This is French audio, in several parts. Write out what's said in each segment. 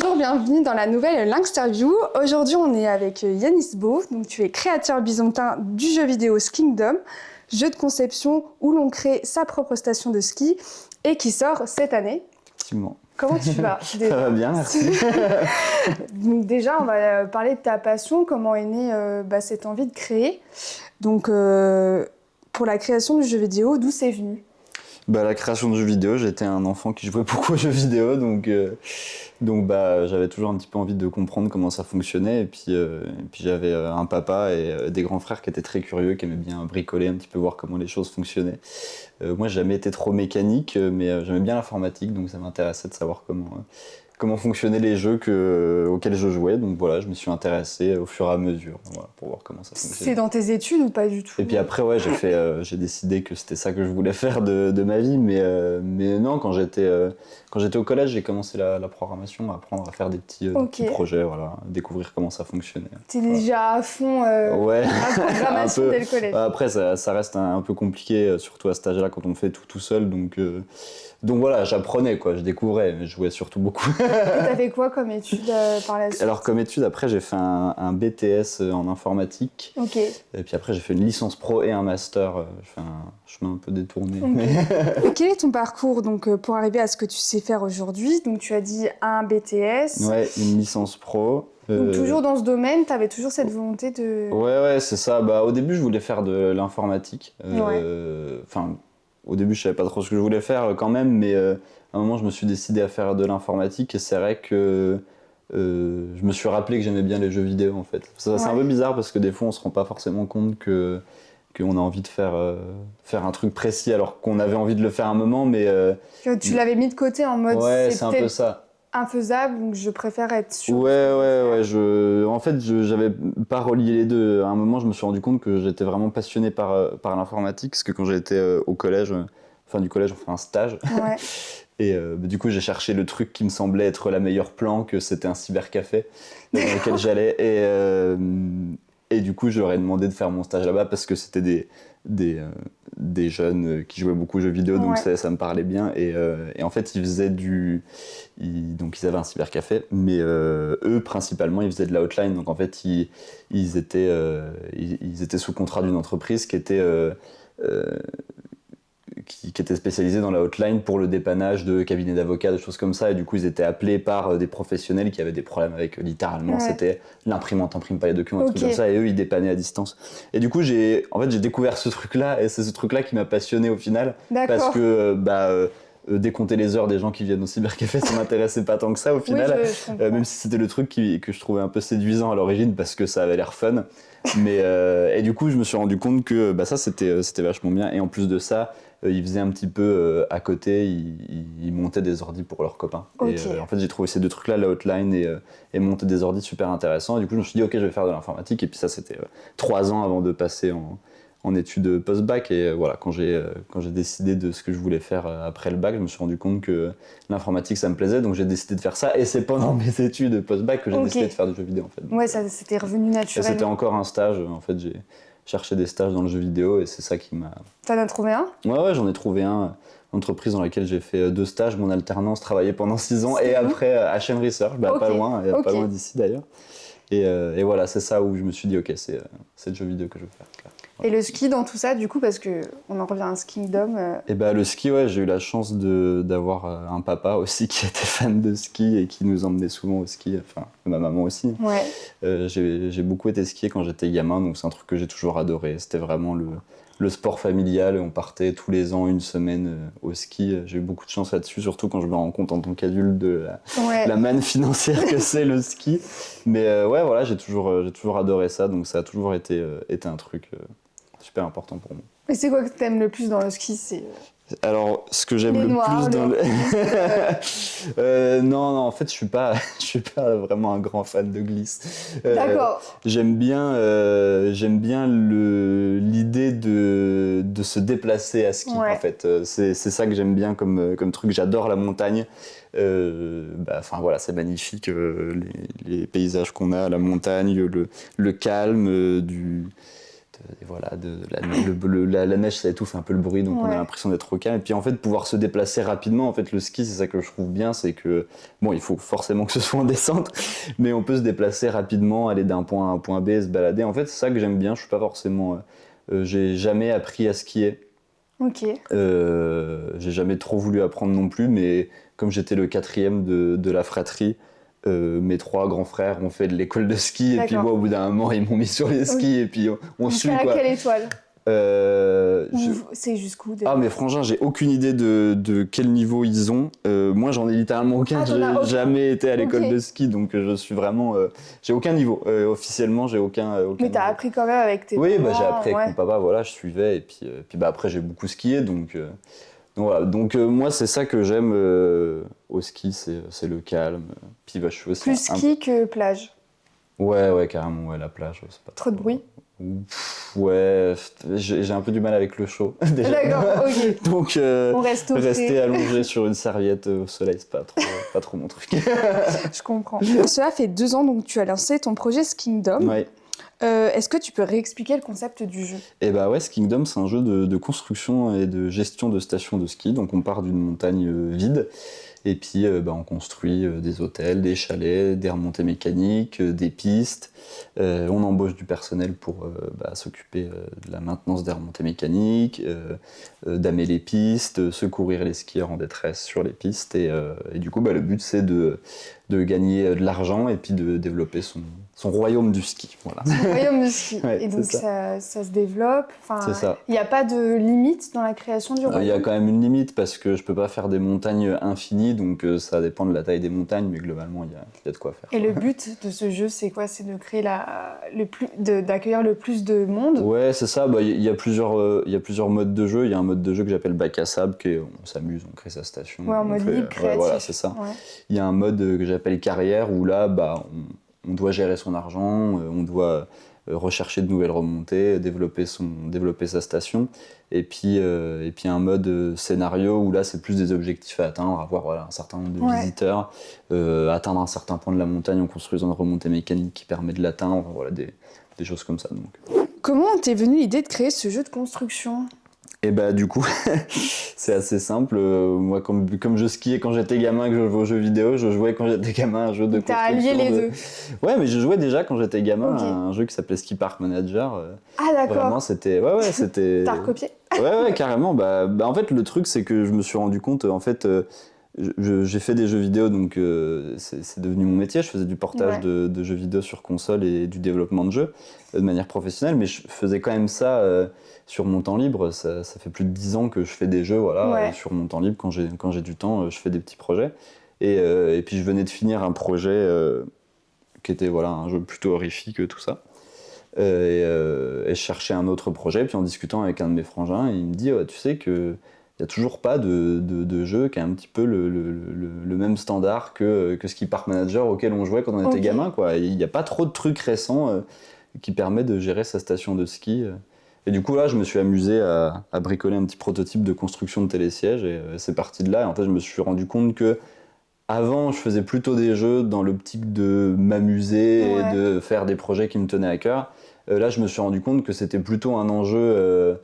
Bonjour, bienvenue dans la nouvelle Linksterview. Aujourd'hui, on est avec Yanis Beau. Donc, tu es créateur byzantin du jeu vidéo Skingdom, jeu de conception où l'on crée sa propre station de ski et qui sort cette année. Effectivement. Comment tu vas? Ça va bien, merci. Donc déjà, on va parler de ta passion, comment est née cette envie de créer. Donc, pour la création du jeu vidéo, d'où c'est venu? La création de jeux vidéo, j'étais un enfant qui jouait beaucoup aux jeux vidéo, donc j'avais toujours un petit peu envie de comprendre comment ça fonctionnait. Et puis j'avais un papa et des grands frères qui étaient très curieux, qui aimaient bien bricoler, un petit peu voir comment les choses fonctionnaient. Moi, j'ai jamais été trop mécanique, mais j'aimais bien l'informatique, donc ça m'intéressait de savoir comment fonctionnaient les jeux auxquels je jouais. Donc voilà, je me suis intéressé au fur et à mesure, voilà, pour voir comment ça fonctionnait. C'est dans tes études ou pas du tout? Et puis après, ouais, j'ai décidé que c'était ça que je voulais faire de ma vie, mais non, quand j'étais au collège, j'ai commencé la programmation, à apprendre à faire des petits projets, voilà, découvrir comment ça fonctionnait. T'es déjà à fond ouais, la programmation dès le collège. Après, ça reste un peu compliqué, surtout à cet âge-là, quand on fait tout seul, donc voilà, j'apprenais, quoi, je découvrais, mais je jouais surtout beaucoup. Et t'as fait quoi comme études par la suite? Alors comme étude, après j'ai fait un BTS en informatique. Ok. Et puis après j'ai fait une licence pro et un master. J'ai fait un chemin un peu détourné. Okay. Mais... Et quel est ton parcours donc, pour arriver à ce que tu sais faire aujourd'hui? Donc tu as dit un BTS. Ouais, une licence pro. Donc toujours dans ce domaine, tu avais toujours cette volonté de... Ouais, c'est ça. Au début je voulais faire de l'informatique. Au début, je savais pas trop ce que je voulais faire quand même, mais à un moment, je me suis décidé à faire de l'informatique et c'est vrai que je me suis rappelé que j'aimais bien les jeux vidéo en fait. C'est un peu bizarre parce que des fois, on se rend pas forcément compte qu'on a envie de faire un truc précis alors qu'on avait envie de le faire un moment, mais... que tu l'avais mis de côté en mode... Ouais, c'est un peu ça. Infaisable, donc je préfère être sûr. Ouais. En fait, j'avais pas relié les deux. À un moment, je me suis rendu compte que j'étais vraiment passionné par l'informatique, parce que quand j'étais au collège, fin du collège, on fait un stage. Ouais. Et du coup, j'ai cherché le truc qui me semblait être la meilleure planque, c'était un cybercafé dans lequel j'allais. Et du coup, je leur ai demandé de faire mon stage là-bas parce que c'était des jeunes qui jouaient beaucoup aux jeux vidéo, donc ça me parlait bien. Et en fait, ils avaient un cybercafé, mais eux, principalement, ils faisaient de la hotline. Donc en fait, ils étaient sous contrat d'une entreprise qui était spécialisée dans la hotline pour le dépannage de cabinets d'avocats, des choses comme ça, et du coup ils étaient appelés par des professionnels qui avaient des problèmes avec littéralement c'était l'imprimante imprime pas les documents, trucs comme ça, et eux ils dépannaient à distance. Et du coup j'ai découvert ce truc là, et c'est ce truc là qui m'a passionné au final. D'accord. Parce que décompter les heures des gens qui viennent au cybercafé, ça m'intéressait pas tant que ça au final, même si c'était le truc que je trouvais un peu séduisant à l'origine parce que ça avait l'air fun. Mais et du coup je me suis rendu compte que ça c'était vachement bien, et en plus de ça ils faisaient un petit peu à côté, ils montaient des ordis pour leurs copains. Et en fait j'ai trouvé ces deux trucs là, la hotline et monter des ordis, super intéressant. Et du coup je me suis dit ok, je vais faire de l'informatique, et puis ça c'était 3 ans avant de passer en études post-bac. Et voilà, quand j'ai décidé de ce que je voulais faire après le bac, je me suis rendu compte que l'informatique ça me plaisait, donc j'ai décidé de faire ça, et c'est pendant mes études post-bac que j'ai décidé de faire du jeu vidéo en fait. Donc, ça c'était revenu naturellement. C'était encore un stage, en fait j'ai cherché des stages dans le jeu vidéo et c'est ça qui m'a... T'en as trouvé un? Ouais, j'en ai trouvé un, une entreprise dans laquelle j'ai fait 2 stages, mon alternance, travaillé pendant 6 ans, et après HM Research, pas loin d'ici d'ailleurs. Et voilà, c'est ça où je me suis dit ok, c'est le jeu vidéo que je veux faire. Et le ski dans tout ça, du coup, parce qu'on en revient à un Skingdom. Et le ski, j'ai eu la chance d'avoir un papa aussi qui était fan de ski et qui nous emmenait souvent au ski, enfin ma maman aussi. Ouais. J'ai beaucoup été skier quand j'étais gamin, donc c'est un truc que j'ai toujours adoré. C'était vraiment le sport familial, on partait tous les ans 1 semaine au ski. J'ai eu beaucoup de chance là-dessus, surtout quand je me rends compte en tant qu'adulte de la manne financière que c'est le ski. Mais voilà, j'ai toujours adoré ça, donc ça a toujours été un truc super important pour moi. Et c'est quoi que t'aimes le plus dans le ski? Alors, ce que j'aime le plus dans le... non, en fait, je suis pas vraiment un grand fan de glisse. D'accord. J'aime bien l'idée de se déplacer à ski, en fait. C'est ça que j'aime bien comme truc. J'adore la montagne. Voilà, c'est magnifique, les paysages qu'on a, la montagne, le calme et voilà, la neige ça étouffe un peu le bruit, donc on a l'impression d'être au calme. Et puis en fait, pouvoir se déplacer rapidement, en fait, le ski, c'est ça que je trouve bien, c'est que, bon, il faut forcément que ce soit en descente, mais on peut se déplacer rapidement, aller d'un point A à un point B, se balader. En fait, c'est ça que j'aime bien, je suis pas forcément... j'ai jamais appris à skier. Ok. J'ai jamais trop voulu apprendre non plus, mais comme j'étais le 4e de la fratrie, mes 3 grands frères ont fait de l'école de ski et puis moi au bout d'un moment ils m'ont mis sur les skis et puis on suit quoi. Quelle étoile C'est jusqu'où Ah mes frangins, j'ai aucune idée de quel niveau ils ont. Moi j'en ai littéralement aucun, j'ai jamais été à l'école de ski donc je suis vraiment... j'ai aucun niveau, officiellement j'ai aucun Mais t'as appris quand même avec tes parents. Oui, j'ai appris avec mon papa, voilà, je suivais et puis après j'ai beaucoup skié donc voilà. Donc moi c'est ça que j'aime au ski, c'est le calme. Puis je suis aussi plus ski que plage. Ouais carrément, ouais, la plage c'est pas trop de bruit. Ouais, j'ai un peu du mal avec le chaud déjà. D'accord, ok. Donc on reste rester allongé sur une serviette au soleil, c'est pas trop mon truc. Je comprends. Cela fait 2 ans donc tu as lancé ton projet Skingdom. Ouais. Est-ce que tu peux réexpliquer le concept du jeu? Eh bah ouais, Skingdom, c'est un jeu de construction et de gestion de stations de ski. Donc on part d'une montagne vide et puis on construit des hôtels, des chalets, des remontées mécaniques, des pistes. On embauche du personnel pour s'occuper de la maintenance des remontées mécaniques, damer les pistes, secourir les skieurs en détresse sur les pistes. Et du coup, le but c'est de gagner de l'argent et puis de développer son royaume du ski. Voilà. Son royaume du ski. Ouais, et donc ça se développe. C'est ça. Il n'y a pas de limite dans la création du royaume? Il y a quand même une limite parce que je peux pas faire des montagnes infinies, donc ça dépend de la taille des montagnes, mais globalement il y a de quoi faire. Et le but de ce jeu, c'est quoi? C'est de créer d'accueillir le plus de monde? Ouais, c'est ça. Il y a plusieurs modes de jeu. Il y a un mode de jeu que j'appelle bac à sable, on s'amuse, on crée sa station. Ouais, en mode libre, créatif. Voilà, c'est ça. Ouais. Il y a un mode que j'appelle carrière où là, on doit gérer son argent, on doit rechercher de nouvelles remontées, développer sa station. Et puis un mode scénario où là, c'est plus des objectifs à atteindre, avoir un certain nombre de visiteurs, atteindre un certain point de la montagne en construisant une remontée mécanique qui permet de l'atteindre, voilà, des choses comme ça. Donc. Comment t'es venue l'idée de créer ce jeu de construction? Et du coup, c'est assez simple. Moi, comme je skiais quand j'étais gamin et que je jouais aux jeux vidéo, je jouais quand j'étais gamin à un jeu de construction. T'as allié les deux? Ouais, mais je jouais déjà quand j'étais gamin à un jeu qui s'appelait Ski Park Manager. Ah d'accord. Vraiment, c'était... Ouais, c'était... T'as recopié? Ouais, carrément. En fait, le truc, c'est que je me suis rendu compte, en fait... j'ai fait des jeux vidéo, donc c'est devenu mon métier. Je faisais du portage de jeux vidéo sur console et du développement de jeux de manière professionnelle, mais je faisais quand même ça sur mon temps libre. Ça fait plus de 10 ans que je fais des jeux, sur mon temps libre. Quand j'ai du temps, je fais des petits projets. Et puis je venais de finir un projet qui était un jeu plutôt horrifique, tout ça. Et je cherchais un autre projet, puis en discutant avec un de mes frangins, il me dit tu sais que il n'y a toujours pas de jeu qui a un petit peu le même standard que Ski Park Manager auquel on jouait quand on était gamin, quoi. Il n'y a pas trop de trucs récents qui permettent de gérer sa station de ski. Et du coup, là, je me suis amusé à bricoler un petit prototype de construction de télésiège et c'est parti de là. Et en fait, je me suis rendu compte que avant, je faisais plutôt des jeux dans l'optique de m'amuser et de faire des projets qui me tenaient à cœur. Là, je me suis rendu compte que c'était plutôt un enjeu...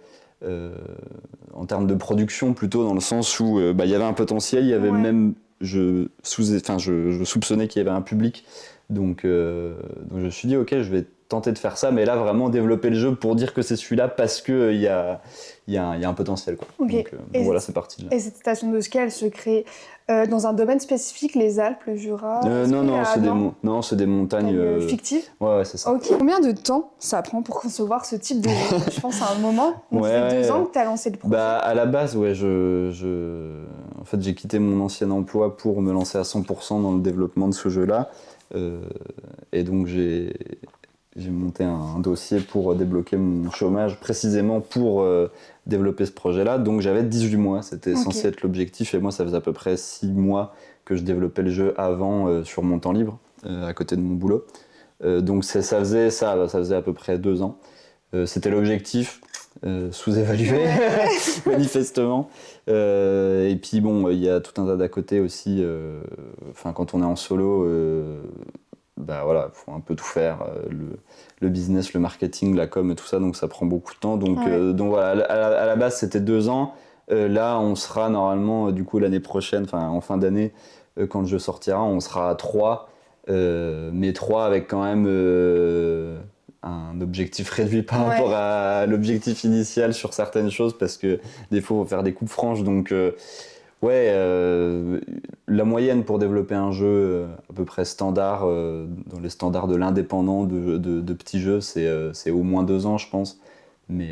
en termes de production, plutôt dans le sens où il y avait un potentiel, il y avait même, je soupçonnais qu'il y avait un public, donc je me suis dit ok, je vais tenter de faire ça, mais là vraiment développer le jeu pour dire que c'est celui-là parce que il y a un potentiel, quoi. Okay. Donc voilà, c'est parti de là. Et cette station de ski, elle se crée dans un domaine spécifique, les Alpes, le Jura? Non, c'est des montagnes fictives. Ouais, c'est ça. Okay. Combien de temps ça prend pour concevoir ce type de jeu? Je pense à un moment. Donc ça fait 2 ans que tu as lancé le projet. À la base, en fait, j'ai quitté mon ancien emploi pour me lancer à 100% dans le développement de ce jeu-là. Et donc j'ai monté un dossier pour débloquer mon chômage précisément pour développer ce projet-là. Donc j'avais 18 mois, c'était censé être l'objectif. Et moi, ça faisait à peu près 6 mois que je développais le jeu avant sur mon temps libre, à côté de mon boulot. Donc ça faisait à peu près 2 ans. C'était l'objectif, sous-évalué, manifestement. Et puis bon, il y a tout un tas d'à côté aussi. Quand on est en solo... bah voilà, faut un peu tout faire, le business, le marketing, la com et tout ça, donc ça prend beaucoup de temps. Donc voilà, à la base c'était 2 ans. Là, on sera normalement, du coup, l'année prochaine, enfin en fin d'année, quand le jeu sortira, on sera à 3, mais 3 avec quand même un objectif réduit par rapport à l'objectif initial sur certaines choses, parce que des fois, il faut faire des coupes franches. Donc, la moyenne pour développer un jeu à peu près standard, dans les standards de l'indépendant de petits jeux, c'est au moins 2 ans, je pense. Mais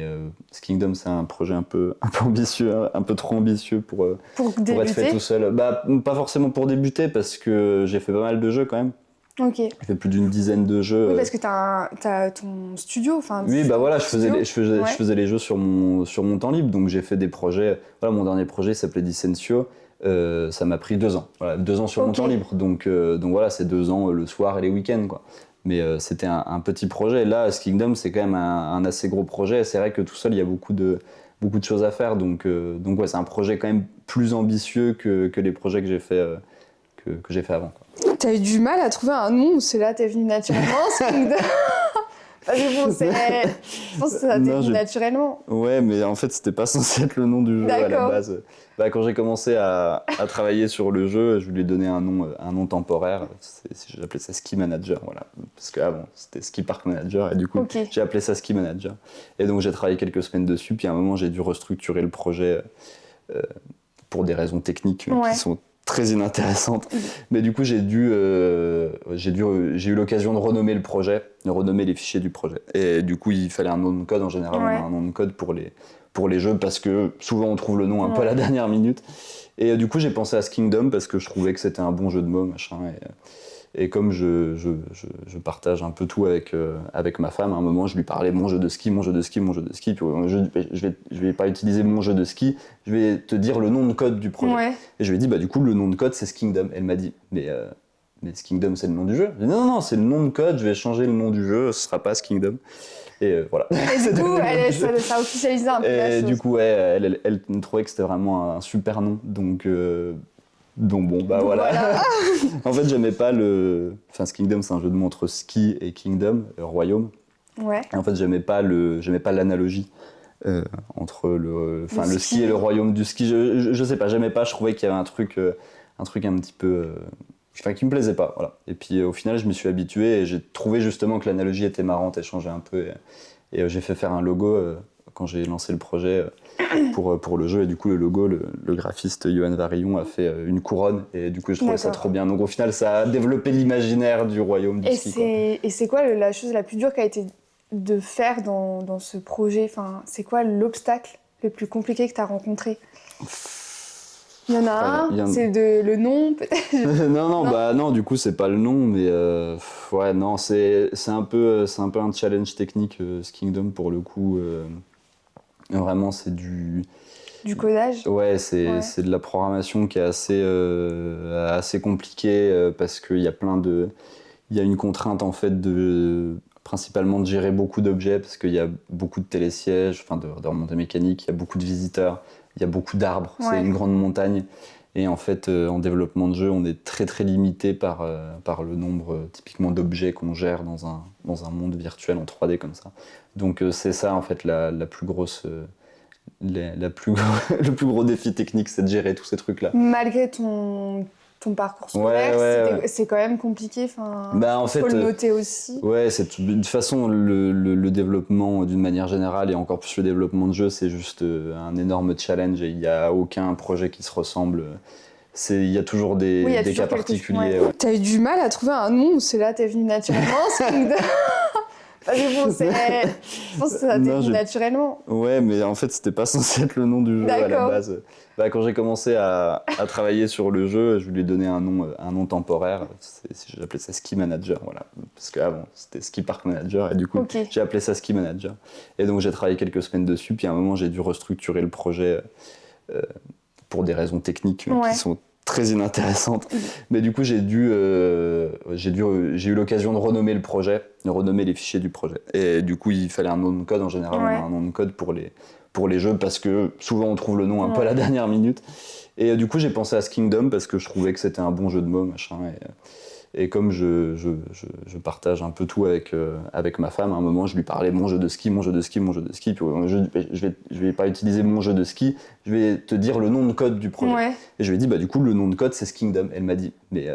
Skingdom, c'est un projet un peu ambitieux, un peu trop ambitieux pour être fait tout seul. Bah, pas forcément pour débuter, parce que j'ai fait pas mal de jeux quand même. Ok. J'ai fait plus d'une dizaine de jeux. Oui, parce que t'as ton studio. Oui, bah voilà, je faisais les jeux sur mon temps libre. Donc j'ai fait des projets. Voilà, mon dernier projet s'appelait Dissentio. Ça m'a pris 2 ans. Voilà, 2 ans sur mon temps libre. Donc voilà, c'est 2 ans le soir et les week-ends, quoi. Mais c'était un petit projet. Là, Skingdom, c'est quand même un assez gros projet. C'est vrai que tout seul, il y a beaucoup de choses à faire. Donc ouais, c'est un projet quand même plus ambitieux que les projets que j'ai fait avant, quoi. T'as eu du mal à trouver un nom ou c'est là t'es venu naturellement, Skingdom? Je pense que ça t'est venu naturellement. Ouais, mais en fait, c'était pas censé être le nom du jeu à la base. Bah, quand j'ai commencé à travailler sur le jeu, je lui ai donné un nom temporaire. J'appelais ça Ski Manager, voilà. Parce qu'avant, c'était Ski Park Manager, et du coup, j'ai appelé ça Ski Manager. Et donc, j'ai travaillé quelques semaines dessus, puis à un moment, j'ai dû restructurer le projet pour des raisons techniques qui sont très inintéressantes. Mais du coup, j'ai eu l'occasion de renommer le projet, de renommer les fichiers du projet. Et du coup, il fallait un nom de code. En général, on a un nom de code pour les jeux, parce que souvent, on trouve le nom un peu à la dernière minute. Et du coup, j'ai pensé à Skingdom parce que je trouvais que c'était un bon jeu de mots, machin. Et comme je partage un peu tout avec ma femme, à un moment, je lui parlais mon jeu de ski. Puis je vais pas utiliser mon jeu de ski, je vais te dire le nom de code du projet. Ouais. Et je lui ai dit, bah du coup, le nom de code, c'est Skingdom. Elle m'a dit, mais Skingdom, c'est le nom du jeu. J'ai dit, non, c'est le nom de code, je vais changer le nom du jeu, ce sera pas Skingdom. Et voilà. Et du coup, ça a officialisé un peu la chose. Du coup, elle trouvait que c'était vraiment un super nom. Donc bon, bah voilà. En fait, j'aimais pas Skingdom, c'est un jeu de mots entre ski et kingdom, royaume. Ouais. Et en fait, j'aimais pas l'analogie entre le ski et le royaume du ski. Je sais pas, j'aimais pas, je trouvais qu'il y avait un truc un petit peu... qui me plaisait pas, voilà. Et puis au final, je m'y suis habitué et j'ai trouvé justement que l'analogie était marrante et changeait un peu. Et j'ai fait faire un logo quand j'ai lancé le projet pour le jeu. Et du coup, le logo, le graphiste Yoann Varillon a fait une couronne. Et du coup, je trouvais ça trop bien. Donc au final, ça a développé l'imaginaire du royaume du ski. Et c'est quoi la chose la plus dure qui a été de faire dans ce projet? Enfin, c'est quoi l'obstacle le plus compliqué que tu as rencontré? Il y en a un, c'est le nom peut-être. non, du coup c'est pas le nom, mais c'est un peu un challenge technique Skingdom pour le coup. Vraiment c'est du codage. Ouais, c'est de la programmation qui est assez compliquée parce qu'il y a il y a une contrainte en fait principalement de gérer beaucoup d'objets parce qu'il y a beaucoup de télésièges, de remontées mécaniques, il y a beaucoup de visiteurs. Il y a beaucoup d'arbres, c'est une grande montagne. Et en fait, en développement de jeu, on est très très limité par le nombre typiquement d'objets qu'on gère dans un monde virtuel en 3D comme ça. Donc c'est ça en fait le plus gros défi technique, c'est de gérer tous ces trucs-là. Malgré ton parcours scolaire, c'est quand même compliqué. En fait, faut le noter aussi. Ouais, de toute façon le développement d'une manière générale et encore plus le développement de jeu, c'est juste un énorme challenge et il n'y a aucun projet qui se ressemble. Il y a toujours des cas particuliers. Ouais. T'as eu du mal à trouver un nom ou c'est là t'es venu naturellement, Skingdom? Je pense que ça t'est venu naturellement. Ouais, mais en fait, c'était pas censé être le nom du jeu à la base. Quand j'ai commencé à travailler sur le jeu, je lui ai donné un nom temporaire. J'appelais ça Ski Manager, voilà. Parce qu'avant, c'était Ski Park Manager, et du coup, j'ai appelé ça Ski Manager. Et donc, j'ai travaillé quelques semaines dessus, puis à un moment, j'ai dû restructurer le projet pour des raisons techniques qui sont très inintéressantes. Mais du coup, j'ai eu l'occasion de renommer le projet, de renommer les fichiers du projet. Et du coup, il fallait un nom de code. En général, on a un nom de code pour les jeux parce que souvent, on trouve le nom un peu à la dernière minute. Et du coup, j'ai pensé à Skingdom parce que je trouvais que c'était un bon jeu de mots, machin. Et comme je partage un peu tout avec ma femme, à un moment, je lui parlais mon jeu de ski. Puis je vais pas utiliser mon jeu de ski, je vais te dire le nom de code du projet. Ouais. Et je lui ai dit, du coup, le nom de code, c'est Skingdom. Elle m'a dit, mais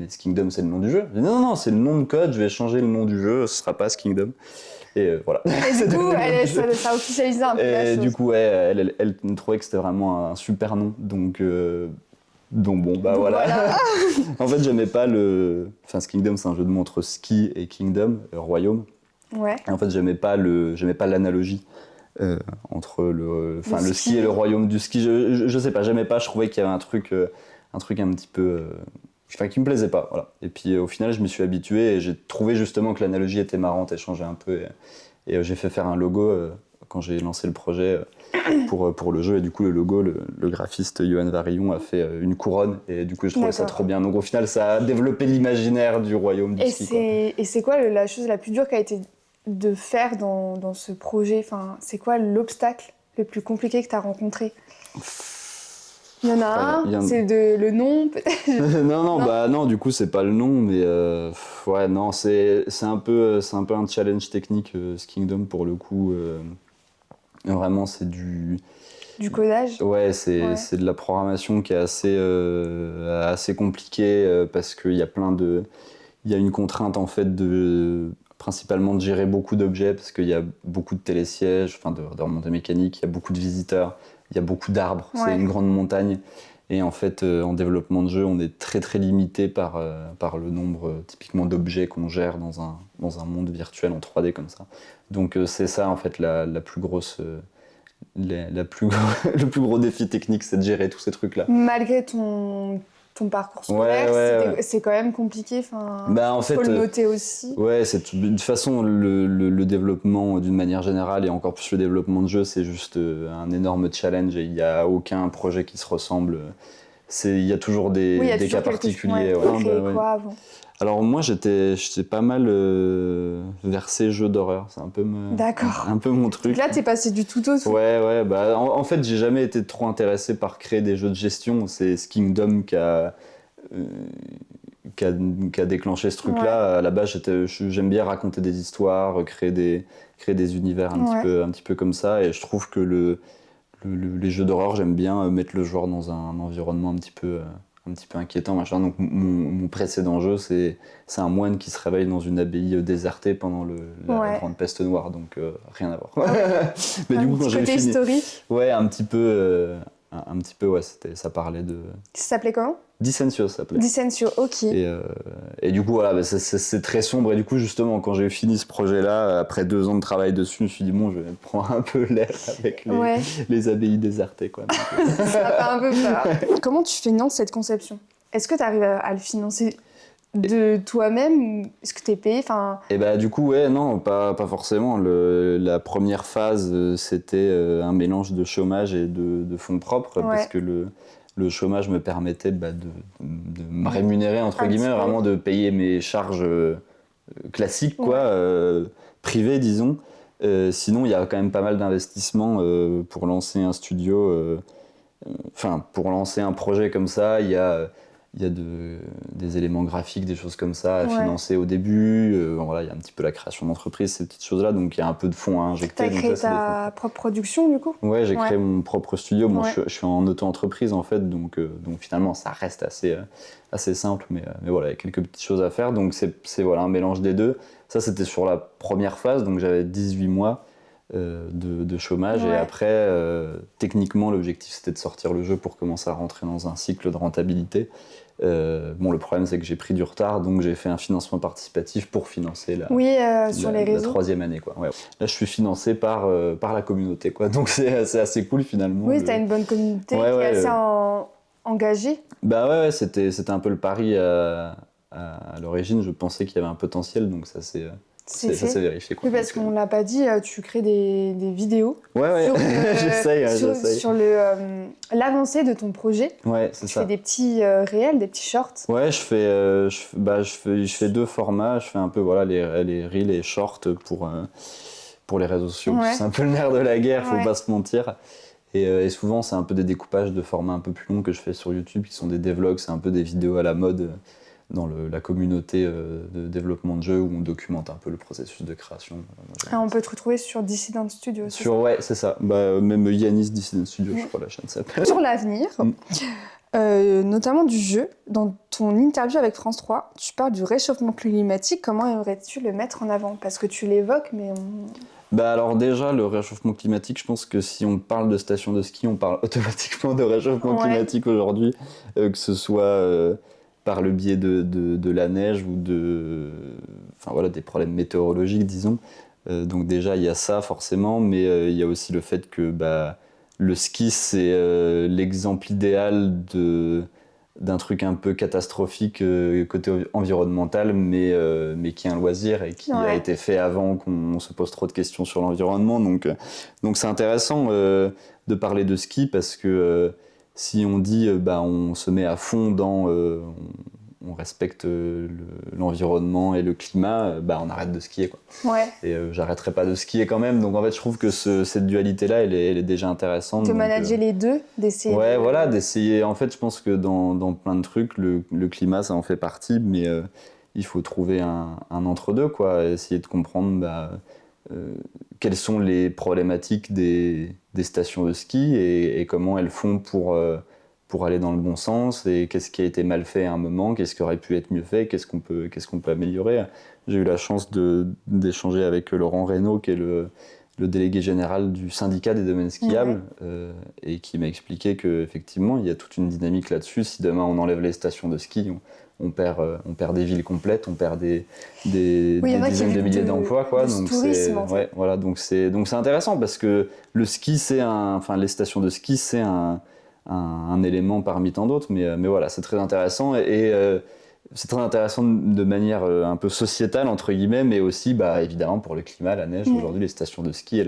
Skingdom, c'est le nom du jeu. J'ai dit, non, c'est le nom de code, je vais changer le nom du jeu, ce sera pas Skingdom. Et voilà. Et du coup, ça a officialisé un peu la chose. Du coup, elle trouvait que c'était vraiment un super nom. Donc bon, voilà. En fait, j'aimais pas Skingdom, c'est un jeu de mots entre ski et kingdom, royaume. Ouais. Et en fait, j'aimais pas l'analogie entre le ski et le royaume du ski. Je sais pas, j'aimais pas, je trouvais qu'il y avait un truc un petit peu... qui me plaisait pas, voilà. Et puis au final, je m'y suis habitué et j'ai trouvé justement que l'analogie était marrante et changeait un peu. Et j'ai fait faire un logo quand j'ai lancé le projet pour le jeu. Et du coup, le logo, le graphiste Yoann Varillon a fait une couronne. Et du coup, je trouvais ça trop bien. Donc au final, ça a développé l'imaginaire du royaume du ski. Et c'est quoi la chose la plus dure qui a été de faire dans ce projet? Enfin, c'est quoi l'obstacle le plus compliqué que tu as rencontré? Il y en a un, c'est le nom peut-être. non, du coup c'est pas le nom, mais non, c'est un peu un challenge technique Skingdom pour le coup. Vraiment, c'est du codage. Ouais, c'est de la programmation qui est assez compliquée parce qu'il y a il y a une contrainte en fait principalement de gérer beaucoup d'objets parce qu'il y a beaucoup de télésièges, de remontées mécaniques, il y a beaucoup de visiteurs. Il y a beaucoup d'arbres, c'est une grande montagne. Et en fait, en développement de jeu, on est très très limité par le nombre typiquement d'objets qu'on gère dans un monde virtuel en 3D comme ça. Donc c'est ça en fait le plus gros défi technique, c'est de gérer tous ces trucs-là. Malgré ton parcours scolaire, c'est quand même compliqué. En fait, faut le noter aussi. Ouais, de toute façon le développement d'une manière générale et encore plus le développement de jeu, c'est juste un énorme challenge et il n'y a aucun projet qui se ressemble. Il y a toujours des cas particuliers. Quoi avant? Alors moi j'étais pas mal versé jeu d'horreur, c'est un peu mon truc. Donc là t'es passé du tout au tout. Ouais, en fait j'ai jamais été trop intéressé par créer des jeux de gestion, c'est Skingdom qui a déclenché ce truc-là. À la base j'aime bien raconter des histoires, créer des univers un petit peu comme ça, et je trouve que les jeux d'horreur, j'aime bien mettre le joueur dans un environnement un petit peu inquiétant, machin. Donc mon précédent jeu, c'est un moine qui se réveille dans une abbaye désertée pendant la grande peste noire, donc rien à voir. Mais du coup, quand j'ai fini, historique. Ouais, un petit peu, ça parlait de... Ça s'appelait comment? Dissentio, ça s'appelait. Dissentio, ok. Et du coup, voilà, c'est très sombre. Et du coup, justement, quand j'ai fini ce projet-là, après 2 ans de travail dessus, je me suis dit, bon, je vais prendre un peu l'air avec les abbayes désertées, quoi. Donc, ça fait un peu peur. Comment tu finances cette conception? Est-ce que tu arrives à le financer de toi-même ou est-ce que tu es payé? Et du coup, non, pas forcément. La première phase, c'était un mélange de chômage et de fonds propres, parce que le chômage me permettait de me rémunérer, entre guillemets, vraiment de payer mes charges classiques, privées, disons. Sinon, il y a quand même pas mal d'investissements pour lancer un studio. Pour lancer un projet comme ça, il y a des éléments graphiques, des choses comme ça à financer au début. Il y a un petit peu la création d'entreprise, ces petites choses-là. Donc, il y a un peu de fonds à injecter. Tu as créé ta propre production, du coup? Ouais, j'ai créé mon propre studio. Bon, je suis en auto-entreprise, en fait. Donc finalement, ça reste assez simple. Mais voilà, il y a quelques petites choses à faire. Donc, c'est un mélange des deux. Ça, c'était sur la première phase. Donc, j'avais 18 mois de chômage. Et après, techniquement, l'objectif, c'était de sortir le jeu pour commencer à rentrer dans un cycle de rentabilité. Le problème, c'est que j'ai pris du retard, donc j'ai fait un financement participatif pour financer la 3e année, quoi. Là, je suis financé par la communauté, quoi. Donc c'est assez cool, finalement. Oui, t'as une bonne communauté qui est assez engagée. C'était un peu le pari à l'origine. Je pensais qu'il y avait un potentiel, donc ça s'est vérifié, quoi. Oui, parce qu'on ne l'a pas dit, tu crées des vidéos. Ouais. J'essaye. Sur l'avancée de ton projet. Ouais, c'est ça. Tu fais des petits réels, des petits shorts. Ouais, je fais 2 formats. Je fais un peu les reels et shorts pour les réseaux sociaux. C'est un peu le nerf de la guerre, faut pas se mentir. Et souvent, c'est un peu des découpages de formats un peu plus longs que je fais sur YouTube, qui sont des devlogs, c'est un peu des vidéos à la mode la communauté de développement de jeux où on documente un peu le processus de création. On peut te retrouver sur Dissident Studio. Ouais, c'est ça. Même Yanis Dissident Studio, je crois, la chaîne s'appelle. Sur l'avenir, notamment du jeu, dans ton interview avec France 3, tu parles du réchauffement climatique. Comment aimerais-tu le mettre en avant? Parce que tu l'évoques, mais alors déjà, le réchauffement climatique, je pense que si on parle de station de ski, on parle automatiquement de réchauffement climatique aujourd'hui, que ce soit par le biais de la neige ou des problèmes météorologiques, disons. Donc déjà, il y a ça forcément, mais il y a aussi le fait que le ski, c'est l'exemple idéal d'un truc un peu catastrophique côté environnemental, mais qui est un loisir et qui a été fait avant qu'on se pose trop de questions sur l'environnement. Donc c'est intéressant de parler de ski parce que si on dit on se met à fond dans... on respecte l'environnement et le climat, on arrête de skier, quoi. Et j'arrêterai pas de skier quand même. Donc en fait, je trouve que cette dualité-là, elle est déjà intéressante. De manager les deux, d'essayer. Ouais, voilà, d'essayer. En fait, je pense que dans plein de trucs, le climat, ça en fait partie, mais il faut trouver un entre-deux, quoi. Essayer de comprendre quelles sont les problématiques des stations de ski et comment elles font pour aller dans le bon sens, et qu'est-ce qui a été mal fait à un moment, qu'est-ce qui aurait pu être mieux fait, qu'est-ce qu'on peut améliorer. J'ai eu la chance d'échanger avec Laurent Reynaud, qui est le délégué général du syndicat des domaines skiables, et qui m'a expliqué qu'effectivement, il y a toute une dynamique là-dessus. Si demain on enlève les stations de ski, on perd des villes complètes, on perd des dizaines de milliers d'emplois, quoi. Donc c'est intéressant parce que le ski, les stations de ski, c'est un élément parmi tant d'autres, mais voilà, c'est très intéressant et c'est très intéressant de manière un peu sociétale, entre guillemets, mais aussi évidemment pour le climat, la neige. Aujourd'hui, les stations de ski,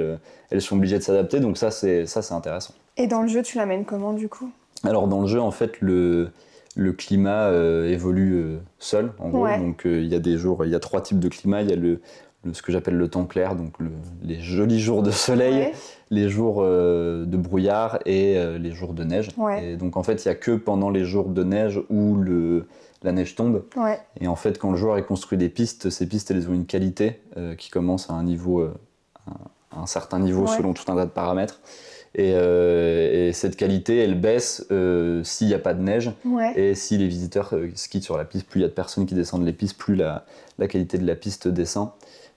elles sont obligées de s'adapter, donc ça c'est intéressant. Et dans le jeu, tu l'amènes comment du coup? Alors dans le jeu, en fait, le climat évolue seul, en gros. Donc il y a des jours, il y a 3 types de climat. Il y a ce que j'appelle le temps clair, donc les jolis jours de soleil, les jours de brouillard et les jours de neige. Et donc en fait, il n'y a que pendant les jours de neige où la neige tombe. Et en fait, quand le joueur construit des pistes, ces pistes, elles ont une qualité qui commence à un certain niveau selon tout un tas de paramètres. Et cette qualité, elle baisse s'il n'y a pas de neige. Et si les visiteurs skient sur la piste, plus il y a de personnes qui descendent les pistes, plus la qualité de la piste descend.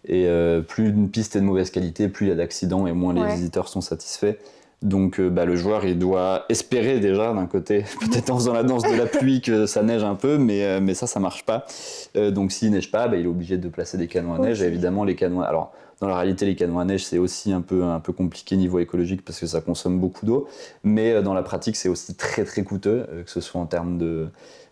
Et plus une piste est de mauvaise qualité, plus il y a d'accidents et moins les visiteurs sont satisfaits. Donc le joueur, il doit espérer déjà d'un côté, peut-être en faisant la danse de la pluie, que ça neige un peu, mais ça marche pas. Donc s'il neige pas, il est obligé de placer des canons à neige. Et évidemment, les canons... Alors, dans la réalité, les canons à neige, c'est aussi un peu compliqué niveau écologique parce que ça consomme beaucoup d'eau. Mais dans la pratique, c'est aussi très très coûteux, que ce soit en termes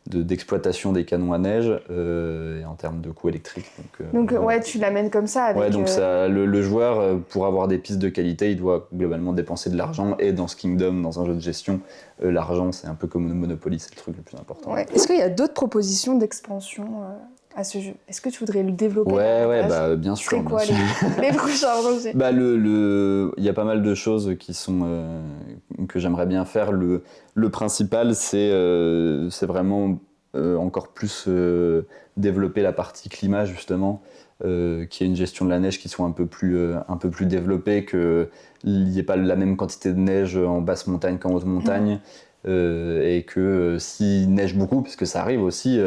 d'exploitation des canons à neige et en termes de coûts électriques. Donc tu l'amènes comme ça avec... donc le joueur, pour avoir des pistes de qualité, il doit globalement dépenser de l'argent. Et dans ce Kingdom, dans un jeu de gestion, l'argent, c'est un peu comme Monopoly, c'est le truc le plus important. Est-ce qu'il y a d'autres propositions d'expansion à ce jeu? Est-ce que tu voudrais le développer? Bien sûr. C'est quoi les prochains projets? Il y a pas mal de choses que j'aimerais bien faire. Le principal, c'est vraiment encore plus développer la partie climat, justement, qui est une gestion de la neige qui soit un peu plus développée, qu'il n'y ait pas la même quantité de neige en basse montagne qu'en haute montagne. Et que s'il neige beaucoup, parce que ça arrive aussi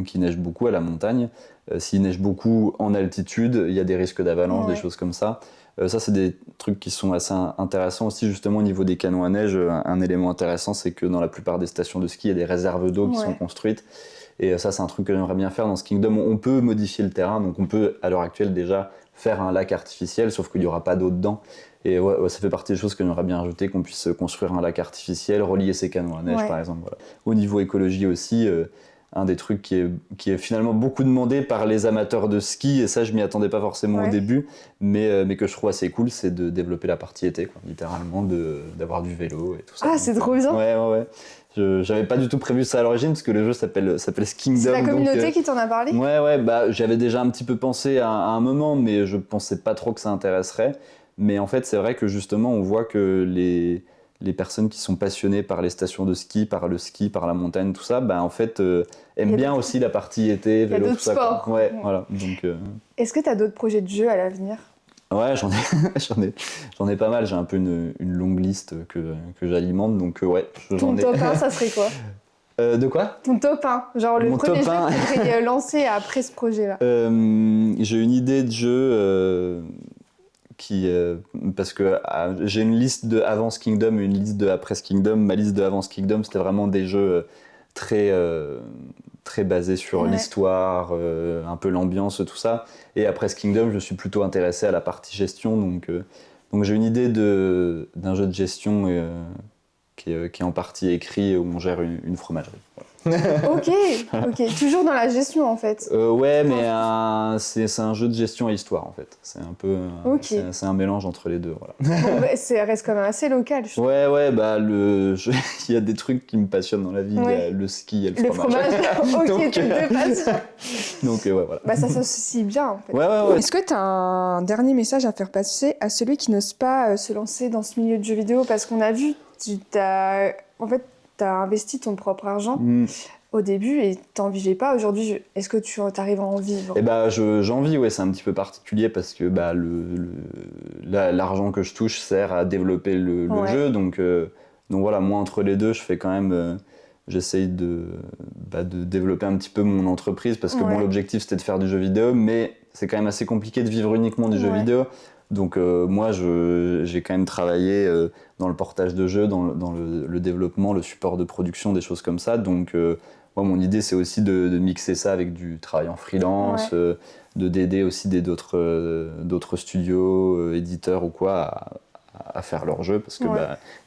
qu'il neige beaucoup à la montagne, s'il neige beaucoup en altitude, il y a des risques d'avalanche, des choses comme ça. Ça, c'est des trucs qui sont assez intéressants aussi, justement au niveau des canons à neige. Un élément intéressant, c'est que dans la plupart des stations de ski, il y a des réserves d'eau qui sont construites. Et ça, c'est un truc que j'aimerais bien faire dans ce Kingdom. On peut modifier le terrain, donc on peut à l'heure actuelle déjà faire un lac artificiel, sauf qu'il n'y aura pas d'eau dedans. Et ça fait partie des choses que j'aimerais bien ajouter, qu'on puisse construire un lac artificiel, relier ces canons à neige par exemple. Voilà. Au niveau écologie aussi, un des trucs qui est finalement beaucoup demandé par les amateurs de ski, et ça je m'y attendais pas forcément au début, mais que je trouve assez cool, c'est de développer la partie été, quoi, littéralement, d'avoir du vélo et tout ça. Ah, c'est trop bien. Ouais. J'avais pas du tout prévu ça à l'origine, parce que le jeu s'appelle Kingdom. C'est la communauté qui t'en a parlé? J'avais déjà un petit peu pensé à un moment, mais je pensais pas trop que ça intéresserait. Mais en fait, c'est vrai que justement, on voit que les personnes qui sont passionnées par les stations de ski, par le ski, par la montagne, tout ça, en fait, aiment bien aussi la partie été, vélo, tout ça. Il y a d'autres sports. Ouais, voilà. Donc, Est-ce que tu as d'autres projets de jeux à l'avenir? Ouais, j'en ai pas mal. J'ai un peu une longue liste que j'alimente, donc ouais. Ton top 1, ça serait quoi? De quoi? Ton top 1, genre le premier jeu que tu pourrais lancer après ce projet-là. J'ai une idée de jeu parce que j'ai une liste de Avance Kingdom et une liste de Après Kingdom. Ma liste de Avance Kingdom, c'était vraiment des jeux très basés sur l'histoire, un peu l'ambiance, tout ça. Et Après Kingdom, je suis plutôt intéressé à la partie gestion, donc j'ai une idée d'un jeu de gestion qui est en partie écrit où on gère une fromagerie. Voilà. Ok, toujours dans la gestion en fait. Ouais, mais c'est un jeu de gestion et histoire en fait. C'est un peu, c'est un mélange entre les deux. Voilà. Bon, ça reste quand même assez local. Je trouve. Ouais, il y a des trucs qui me passionnent dans la vie. Il y a le ski et le fromage. Ok, donc, tes deux passions. Donc ouais, voilà. Ça s'associe bien en fait. Ouais. Est-ce que tu as un dernier message à faire passer à celui qui n'ose pas se lancer dans ce milieu de jeux vidéo? Parce qu'on a vu, t'as investi ton propre argent au début et t'en vivais pas. Aujourd'hui, est-ce que tu arrives à en vivre? J'en vis, ouais, c'est un petit peu particulier parce que l'argent que je touche sert à développer le jeu. Donc voilà, moi entre les deux, je fais quand même... j'essaye de développer un petit peu mon entreprise parce que l'objectif c'était de faire du jeu vidéo, mais c'est quand même assez compliqué de vivre uniquement du jeu vidéo. Donc moi, j'ai quand même travaillé dans le portage de jeux, dans le développement, le support de production, des choses comme ça. Donc moi, mon idée, c'est aussi de mixer ça avec du travail en freelance, d'aider aussi d'autres studios, éditeurs ou quoi, à faire leurs jeux, parce que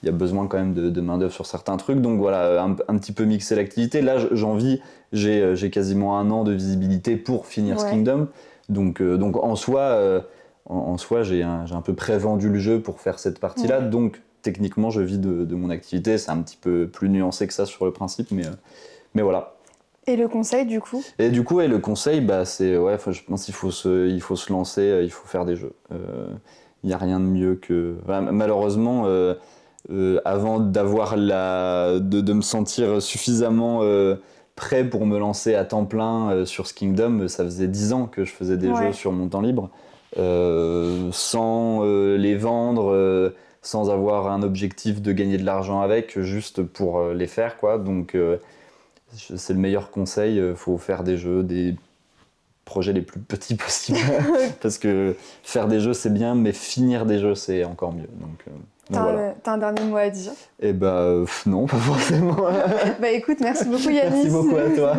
y a besoin quand même de main-d'œuvre sur certains trucs. Donc voilà, un petit peu mixer l'activité. Là, j'en vis, j'ai quasiment 1 an de visibilité pour finir Kingdom. Donc en soi, j'ai un peu pré-vendu le jeu pour faire cette partie-là, donc techniquement, je vis de mon activité. C'est un petit peu plus nuancé que ça sur le principe, mais voilà. Et le conseil, du coup? Et du coup, le conseil, c'est, je pense qu'il faut se lancer, il faut faire des jeux. Il n'y a rien de mieux que... malheureusement, avant d'avoir de me sentir suffisamment... prêt pour me lancer à temps plein sur ce Kingdom, ça faisait 10 ans que je faisais des jeux sur mon temps libre. Sans les vendre, sans avoir un objectif de gagner de l'argent avec, juste pour les faire, quoi. Donc c'est le meilleur conseil, faut faire des jeux, des projets les plus petits possibles. Parce que faire des jeux c'est bien, mais finir des jeux c'est encore mieux. Donc t'as un dernier mot à dire? Non, pas forcément. Écoute, merci beaucoup Yanis. Merci beaucoup à toi.